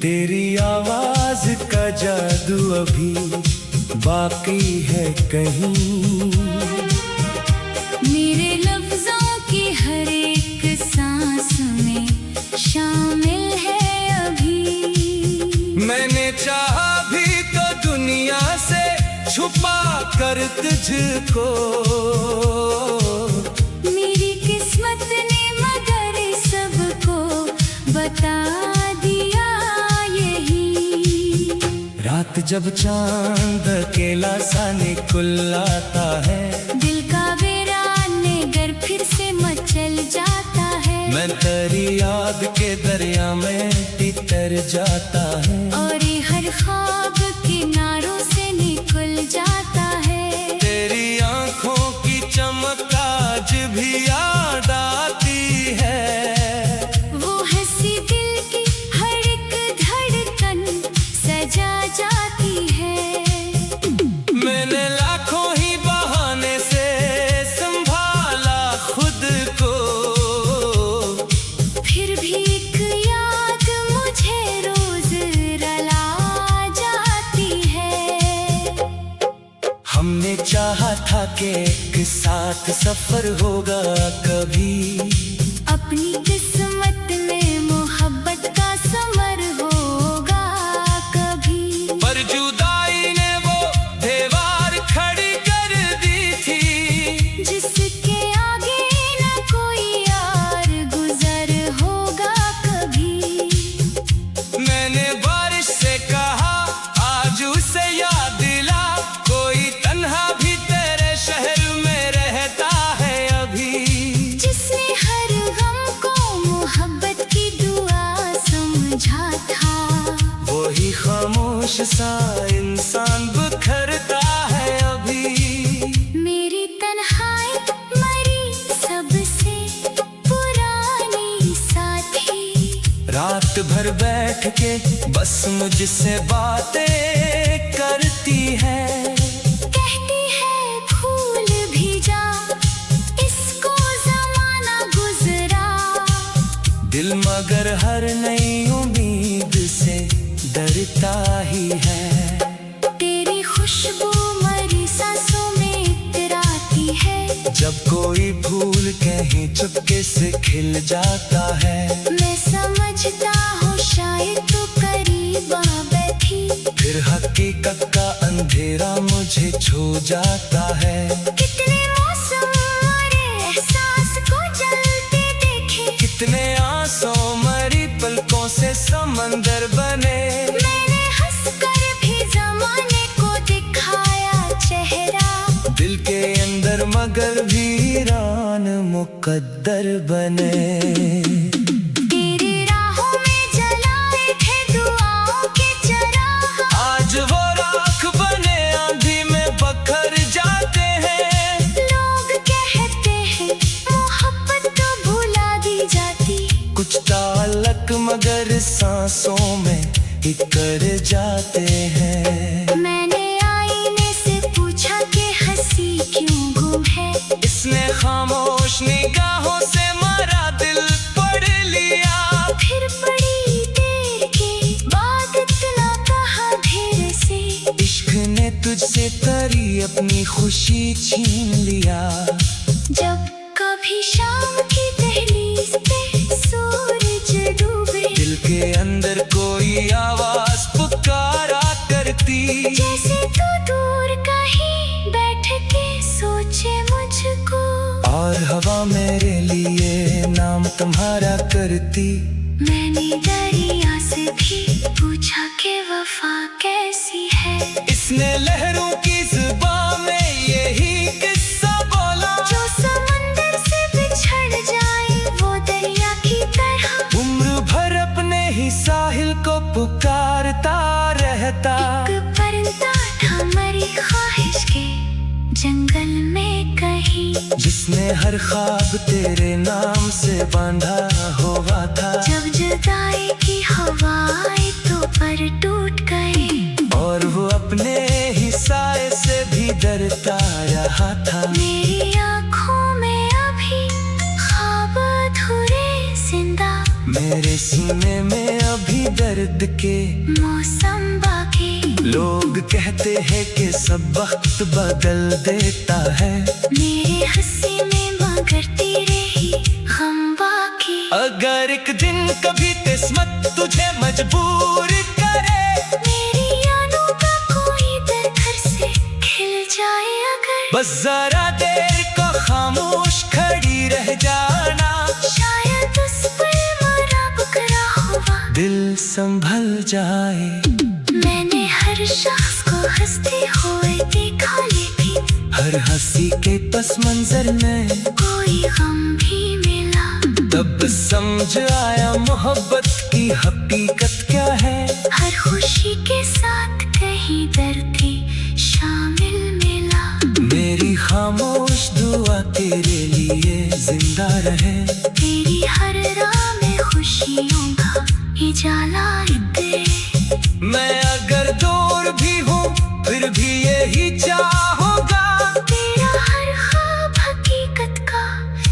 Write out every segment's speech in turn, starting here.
तेरी आवाज का जादू अभी बाकी है कहीं। मेरे लफ्जों की हर एक सांस में शामिल है अभी। मैंने चाहा भी तो दुनिया से छुपा कर तुझको, मेरी किस्मत ने मगर सबको बता दिया यही। रात जब चांद अकेला सा निकल आता है, दिल का वीराने गर फिर से मचल जाता है। मैं तेरी याद के दरिया में तितर जाता है, और ये हर ख्वाब किनारों से निकल जाता है। तेरी आंखों की चमक आज भी याद आती है। वो हंसी दिल की हर एक धड़कन सजा जाती है। मैंने लाखों ही बहाने से संभाला खुद को, फिर भी एक याद मुझे रोज रुला जाती है। हमने चाहा था कि एक साथ सफर होगा कभी, अपनी किस्मत में मोहब्बत का समर होगा कभी। पर जुदाई ने वो दीवार खड़ी कर दी थी, जिसके आगे न कोई और गुजर होगा कभी। मैंने बारिश से कहा आज उसे याद दिला, कोई तन्हा भी तेरे शहर में रहता है अभी। जिसने हर गम को मोहब्बत की दुआ समझा था, वही खामोश सा इंसान बिखरता है अभी। मेरी तन्हाई मरी सबसे पुरानी साथी। रात भर बैठ के बस मुझसे बातें करती है, कहती है भूल भी जा इसको जमाना गुजरा। दिल मगर हर नई उम्मीद से डरता ही है। तेरी खुशबू मरी सांसों में इतराती है। जब कोई फूल कहीं चुपके से खिल जाता है, मैं समझता हूँ शायद तू करीब आ बैठी। फिर हकीकत का अंधेरा मुझे छू जाता है। कितने मौसम और एहसास को जलते देखे, कितने आंसू मरी पलकों से समंदर बने। मैंने हंसकर भी जमाने को दिखाया चेहरा। दिल के अंदर मगर वीरान मुकद्दर बने। तेरी राहों में जलाए थे दुआओं के चिराग, आज वो राख बने आंधी में बखर जाते हैं। लोग कहते हैं मोहब्बत तो भुला दी जाती। कुछ ताल्लुक मगर सांसों में ही कर जाते हैं। मैंने आईने से पूछा कि हंसी क्यों गुम है। इसने खामोश निगाहों से मारा दिल पढ़ लिया। फिर बड़ी देर के बाद इतना कहा धीरे से, इश्क ने तुझसे तरी अपनी खुशी छीन लिया। जब कभी शाम की दहलीज पे सूरज डूबे, दिल के अंदर कोई आवाज पुकारा करती, जैसे तू दूर कहीं बैठ के सोचे मुझको। और हवा मेरे लिए नाम तुम्हारा करती। मैंने दरिया से भी पूछा कि वफा कैसी है। इसने लहरों की जुबान में यही किस्सा बोला। जो समंदर से बिछड़ जाए वो दरिया की तरह, उम्र भर अपने ही साहिल को पुकारता रहता। एक परिंदा था मरी ख्वाहिश के जंगल में कहीं, जिसने हर ख्वाब तेरे नाम से बांधा हुआ था। जब जुदाई की हवाएं तो पर टूट गई, और वो अपने ही साए से भी डरता रहा था। मेरी आँखों में अभी ख्वाब अधूरे जिंदा मेरे सीने में अभी दर्द के मौसम बाकी। लोग कहते हैं कि सब वक्त बदल देता है, मेरे हंसी में मगर तेरे ही गम बाकी। अगर एक दिन कभी किस्मत तुझे मजबूर करे, मेरी यादों का कोई दर घर से खिल जाए अगर, बस जरा देर को खामोश खड़ी रह जाना, शायद उस पल मेरा बकरा हुआ दिल संभल जाए। मैंने हर शख्स को हंसते हुए देखा, लेकिन हर हंसी के पस मंजर में कोई गम भी मिला। तब समझ आया मोहब्बत की हकीकत क्या है, हर खुशी के साथ कहीं दर्द भी शामिल मिला। मेरी खामोश दुआ तेरे लिए जिंदा रहे, तेरी हर राह में खुशियों का उजाला दे। मैं अगर दूर भी हूँ फिर भी यही चाहूँगा, तेरा हर ख्वाब हकीकत का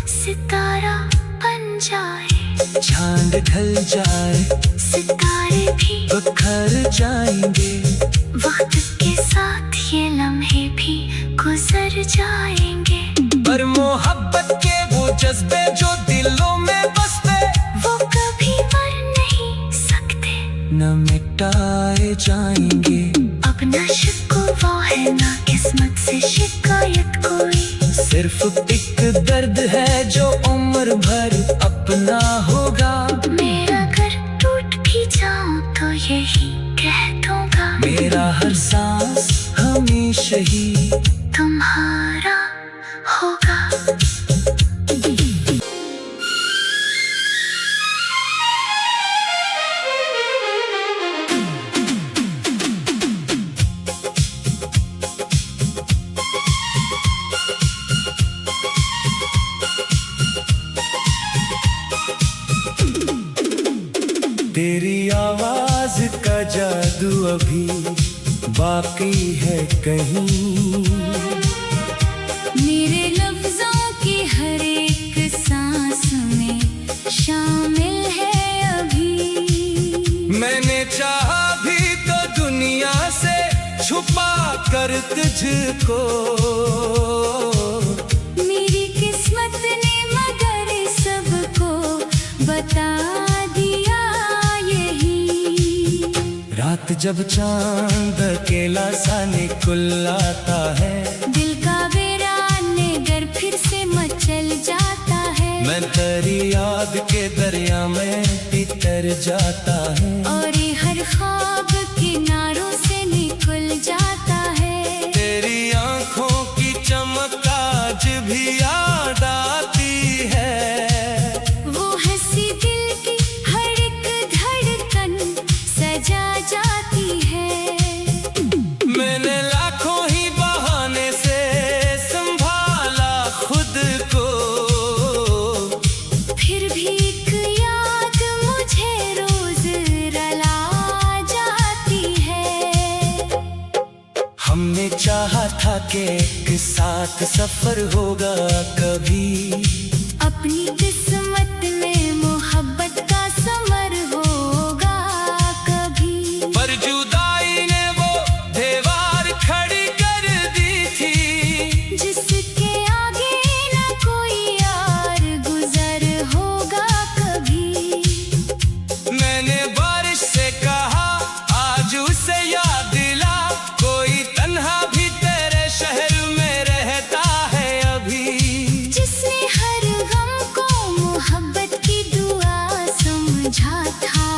सितारा बन जाए। चांद ढल जाए सितारे भी बिखर जाएंगे, वक्त के साथ ये लम्हे भी गुजर जाएंगे। पर मोहब्बत के वो जज्बे जो दिलों में बसते, वो कभी मर नहीं सकते, न मिटाए जाएंगे। अब न शिकवा है न किस्मत से शिकायत कोई, सिर्फ एक दर्द है जो उम्र भर अपना होगा। मेरा घर टूट भी जाऊं तो यही कह दूंगा, मेरा हर सांस हमेशा ही तुम्हारा होगा। तेरी आवाज का जादू अभी बाकी है कहीं, मेरे लफ्जों की हर एक सांस में शामिल है अभी। मैंने चाहा भी तो दुनिया से छुपा कर तुझको, मेरी किस्मत ने मगर सबको बता दिया यही। रात जब चांद अकेला सा निकल आता है, दिल का वीराने गर फिर से मचल जाता है। मैं तेरी याद के दरिया में बितर जाता है, और ये हर ख्वाब किनारों से निकल जाता है। तेरी आंखों की चमक आज भी याद आती है, वो हंसी दिल की हर एक धड़कन सजा जाती है। मैंने लाखों ही बहाने से संभाला खुद को, फिर भी एक याद मुझे रोज रुला जाती है। हमने चाहा था कि एक साथ सफर होगा कभी, अपनी किस्मत में मोहब्बत का समर होगा कभी। पर जुदाई ने वो दीवार खड़ी कर दी थी, जिसके आगे न कोई यार गुजर होगा कभी। मैंने बारिश से कहा आज उसे याद दिला, कोई तन्हा भी तेरे शहर में रहता है अभी, जिसने हर गम को मोहब्बत की दुआ समझा था,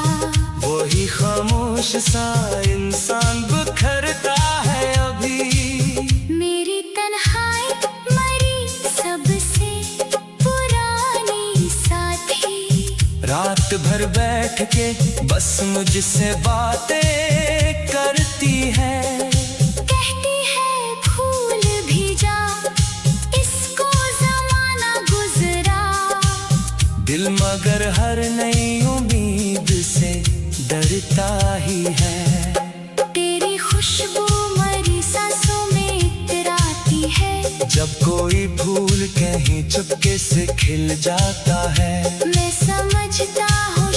वही खामोश सा इंसान बिखरता है अभी। मेरी तन्हाई मरी सबसे पुरानी साथी, रात भर बैठ के बस मुझसे बातें करती है, कहती है भूल भी जा इसको जमाना गुजरा। दिल मगर हर नई उम्मीद से डरता ही है, तेरी खुशबू मरी सांसों में इतराती है। जब कोई भूल कहीं चुपके से खिल जाता है, मैं समझता हूँ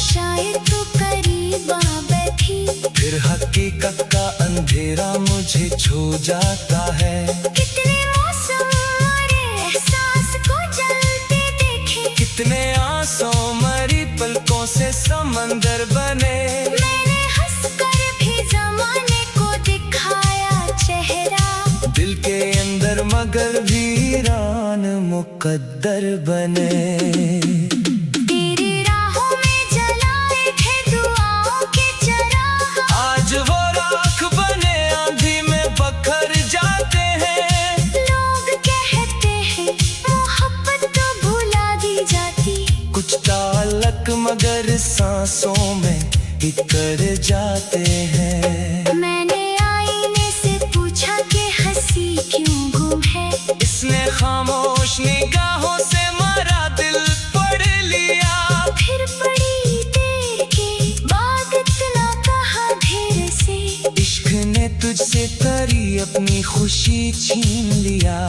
हो जाता है। कितने मौसम और एहसास को जलते देखे, कितने आंसू मरी पलकों से समंदर बने। मैंने हंसकर भी जमाने को दिखाया चेहरा, दिल के अंदर मगर वीरान मुकद्दर बने। तेरी राहों में जलाए थे दुआओं के चिराग, आज वो राख बने आंधी में बखर जाते हैं। लोग कहते हैं मोहब्बत तो भुला दी जाती, कुछ ताल्लुक मगर सांसों में बिखर जाते हैं। मैंने आईने से पूछा कि हंसी क्यों गुम है, इसने खामोश निगाहों से मारा दिल पढ़ लिया। फिर बड़ी देर के बाद इतना कहा धीरे से, इश्क ने तुझसे करी अपनी खुशी छीन लिया।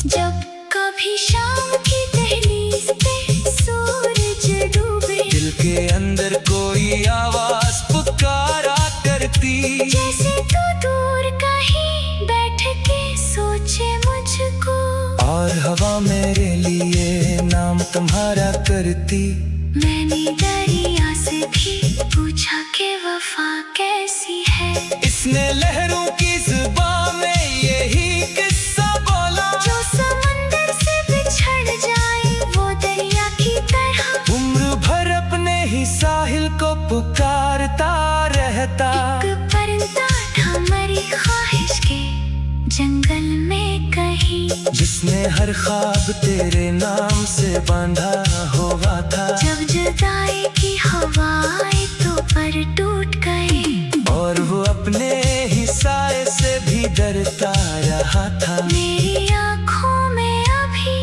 जब कभी शाम की दहलीज पे सूरज डूबे, दिल के अंदर कोई आवाज पुकारा करती, जैसे तू दूर कहीं बैठ के सोचे मुझको, और हवा मेरे लिए नाम तुम्हारा करती। मैंने दरिया से भी पूछा कि वफा कैसी है, इसने लहरों की जुबान में यही किस्सा बोला। जो समंदर से बिछड़ जाए वो दरिया की तरह, उम्र भर अपने ही साहिल को पुकारता रहता। एक परिंदा था मरी ख्वाहिश के जंगल में कहीं, जिसने हर ख्वाब तेरे नाम से बांधा हुआ था। जब जुदाई की हवाएं तो पर टूट गए, और वो अपने ही साए से भी डरता रहा था। मेरी आँखों में अभी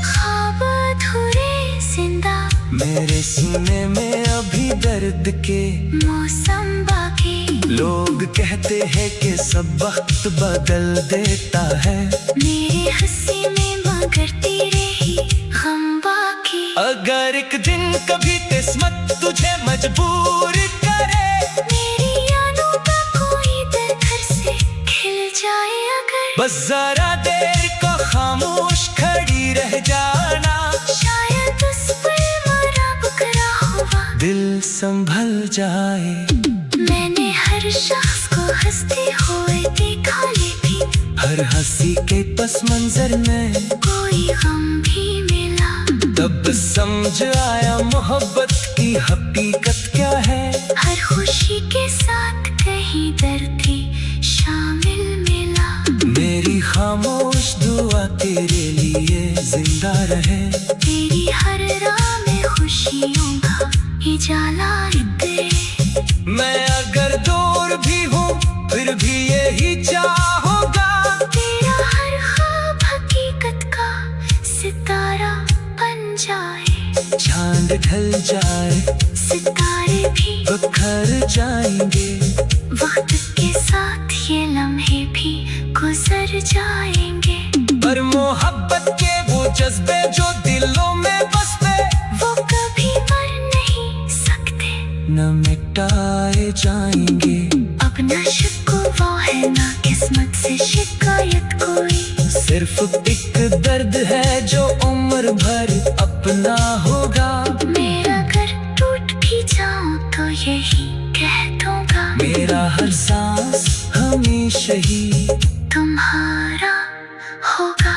ख्वाब अधूरे जिंदा, मेरे सीने में अभी दर्द के मौसम बाकी। लोग कहते हैं कि सब वक्त बदल देता है, मेरे हंसी में मगर तेरे ही गम बाकी। अगर एक दिन कभी किस्मत तुझे मजबूर करे, मेरी यादों का कोई दिल घर से खिल जाए अगर, बस जरा देर को खामोश खड़ी रह जाना। शायद उस पर मरा बकरा हुआ दिल संभल जाए। मैंने हर शख्स को हंसते हुए देखा, लेकिन हर हंसी के पस मंजर में कोई गम भी मिला। तब समझ आया मोहब्बत की हकीकत क्या है। हर खुशी के साथ कहीं दर्द भी शामिल मिला। मेरी खामोश दुआ तेरे लिए जिंदा रहे। तेरी हर राह में खुशियों का उजाला करे। मैं अगर दूर भी हूँ फिर भी यही चाहूँगा, तेरा हर ख्वाब हकीकत का सितारा बन जाए। चांद ढल जाए सितारे भी बिखर जाएंगे, वक्त के साथ ये लम्हे भी गुजर जाएंगे। पर मोहब्बत के वो जज्बे जो दिलों में बसते, वो कभी मर नहीं सकते, न मिटाए जाएंगे। अब न शिकवा है न किस्मत से शिकायत कोई। सिर्फ एक दर्द है जो उम्र भर अपना होगा। मेरा घर टूट भी जाऊं तो यही कह दूंगा, मेरा हर सांस हमेशा ही तुम्हारा होगा।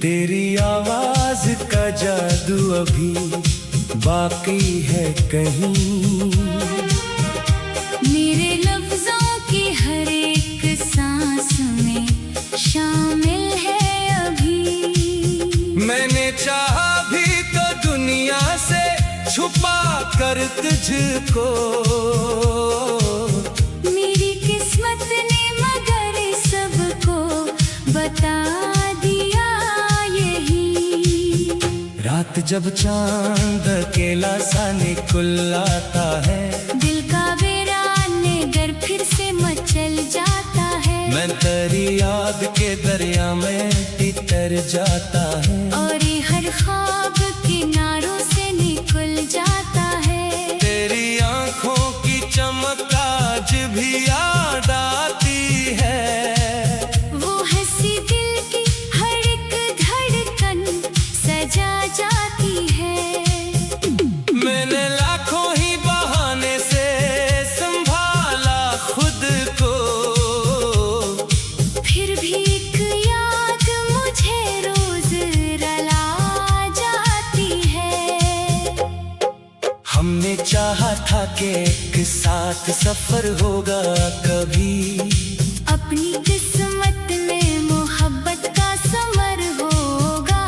तेरी आवाज का जादू अभी बाकी है कहीं। मेरे लफ्जों की हर एक सांस में शामिल है अभी। मैंने चाहा भी तो दुनिया से छुपा कर तुझको, मेरी किस्मत ने मगर सबको बता दिया यही। रात जब चांद अकेला सा निकल आता है, दिल का वीराने घर फिर से मचल जाता है। मैं तेरी याद के दरिया में इतर जाता है, और ये हर ख्वाब किनारों से निकल जाता है। तेरी आंखों की चमक आज भी याद आती है। वो हंसी दिल की हर एक धड़कन सजा जाती है। मैंने लाखों ही बहाने से संभाला खुद को, फिर भी एक याद मुझे रोज रुला जाती है। हमने चाहा था कि एक साथ सफर होगा कभी, अपनी किस्मत में मोहब्बत का समर होगा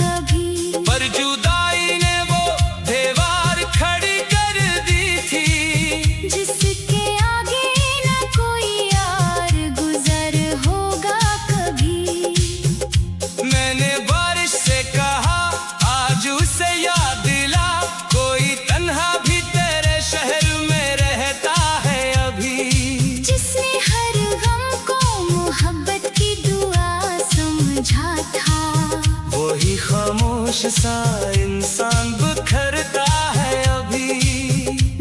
कभी। पर जुदाई ने वो दीवार खड़ी कर दी थी, जिसके आगे न कोई और गुजर होगा कभी। मैंने बारिश से कहा आज उसे याद दिला, कोई तन्हा भी तेरे शहर में रहता है अभी। जिसने हर गम को मोहब्बत की दुआ समझा था, वही खामोश सा इंसान बिखरता है अभी।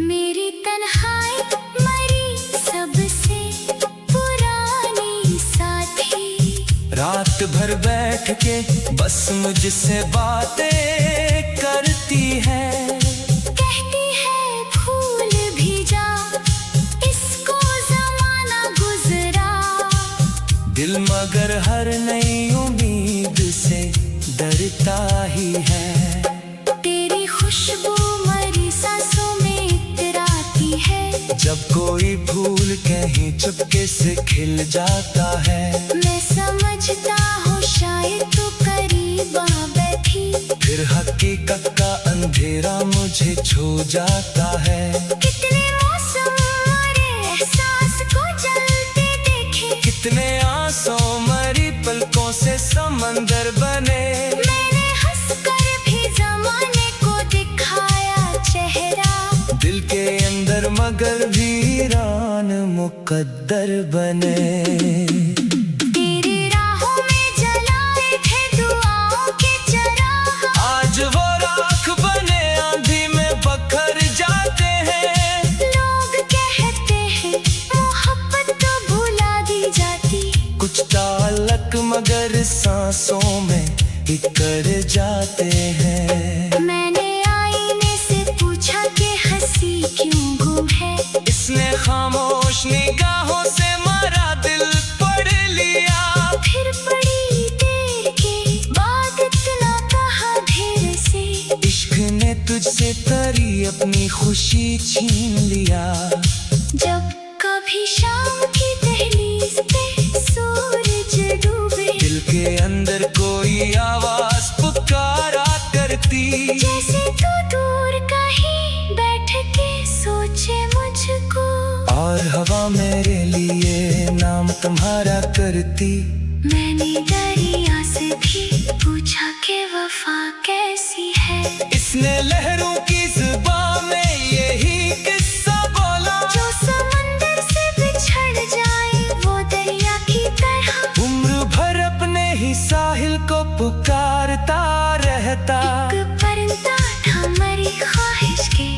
मेरी तन्हाई मरी सबसे पुरानी साथी। रात भर बैठ के बस मुझसे बातें करती है, कहती है भूल भी जा इसको जमाना गुजरा। दिल मगर हर नई उम्मीद से डरता ही है। तेरी खुशबू मरी सांसों में इतराती है। जब कोई फूल कहीं चुपके से खिल जाता है, मैं समझता हूँ शायद तू करीब आ बैठी। फिर हकीकत का अंधेरा मुझे छू जाता है। कितने मौसम और एहसास को जलते देखे, कितने आंसू मरी पलकों से समंदर बने। मैंने हंसकर भी जमाने को दिखाया चेहरा। दिल के अंदर मगर वीरान मुकद्दर बने। तेरी राहों में जलाए थे दुआओं के चिराग, आज वो राख बने आंधी में बखर जाते हैं। लोग कहते हैं मोहब्बत तो भुला दी जाती। कुछ ताल्लुक मगर सांसों में इकर जाते हैं। मैंने आईने से पूछा कि हंसी क्यों गुम है। इसने खामोश निगाहों से मारा दिल पढ़ लिया। फिर बड़ी देर के बाद इतना कहा धीरे से, इश्क ने तुझसे तरी अपनी खुशी छीन लिया। जब कभी शाम की दहलीज पे सूरज डूबे, दिल के अंदर कोई आवाज पुकारा करती, जैसे तू दूर कहीं बैठ के सोचे मुझको। और हवा मेरे लिए नाम तुम्हारा करती। मैंने दरिया से भी पूछा कि वफा कैसी है। इसने लहरों की जुबान में यही किस्सा बोला। जो समंदर से बिछड़ जाए वो दरिया की तरह, उम्र भर अपने ही साहिल को पुकारता रहता। एक परिंदा था मरी ख्वाहिश के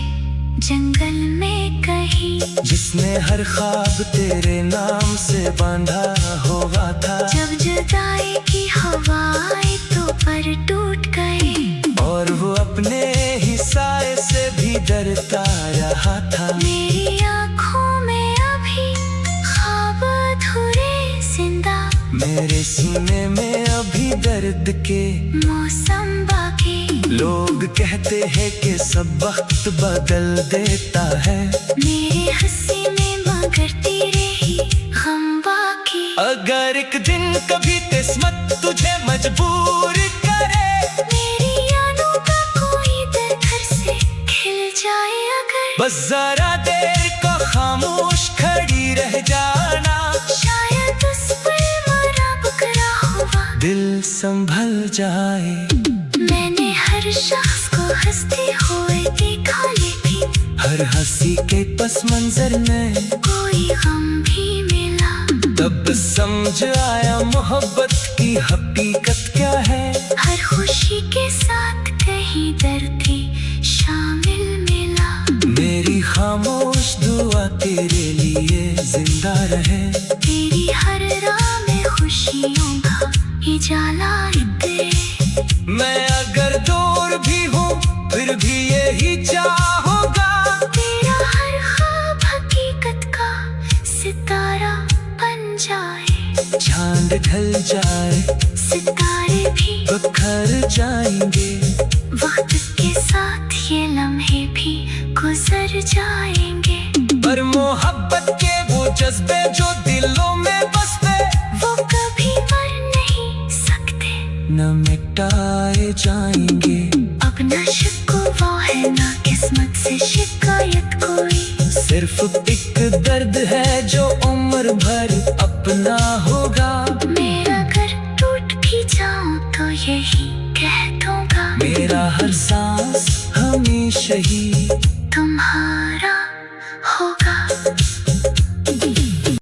जंगल में कहीं। जिसने हर ख्वाब तेरे नाम से बांधा हुआ था। जब जुदाई की हवाएं तो पर टूट गई, और वो अपने ही साए से भी डरता रहा था। मेरी आँखों में अभी ख्वाब अधूरे जिंदा, मेरे सीने में अभी दर्द के मौसम बाकी। लोग कहते हैं कि सब वक्त बदल देता है। मेरे हंसी में मगर तेरे ही गम बाकी। अगर एक दिन कभी किस्मत तुझे मजबूर करे, मेरी यादों का कोई दर घर से खिल जाए अगर, बस जरा देर को खामोश खड़ी रह जाना। शायद उस पर मरा बकरा हुआ दिल संभल जाए। मैंने हर शख्स को हंसते हुए देखा, लेकिन हर हंसी के पस मंजर में कोई गम भी मिला। तब समझ आया मोहब्बत की हकीकत क्या है। हर खुशी के साथ कहीं दर्द भी शामिल मिला। मेरी खामोश दुआ तेरे लिए जिंदा रहे। तेरी हर राह में खुशियों का उजाला दे। मैं अगर दूर भी हूँ फिर भी यही चाहूँगा। तेरा हर ख्वाब हकीकत का सितारा बन जाए। चांद ढल जाए सितारे भी बिखर जाएंगे। वक्त के साथ ये लम्हे भी गुजर जाएंगे। पर मोहब्बत के वो जज्बे जो दिलों में बसते, वो कभी मर नहीं सकते, न मिटाए जाएंगे। अब न शिकवा है न किस्मत से शिकायत कोई। सिर्फ एक दर्द है जो उम्र भर अपना होगा। मैं अगर टूट भी जाऊं तो यही कह दूंगा। मेरा हर सांस हमेशा ही तुम्हारा होगा।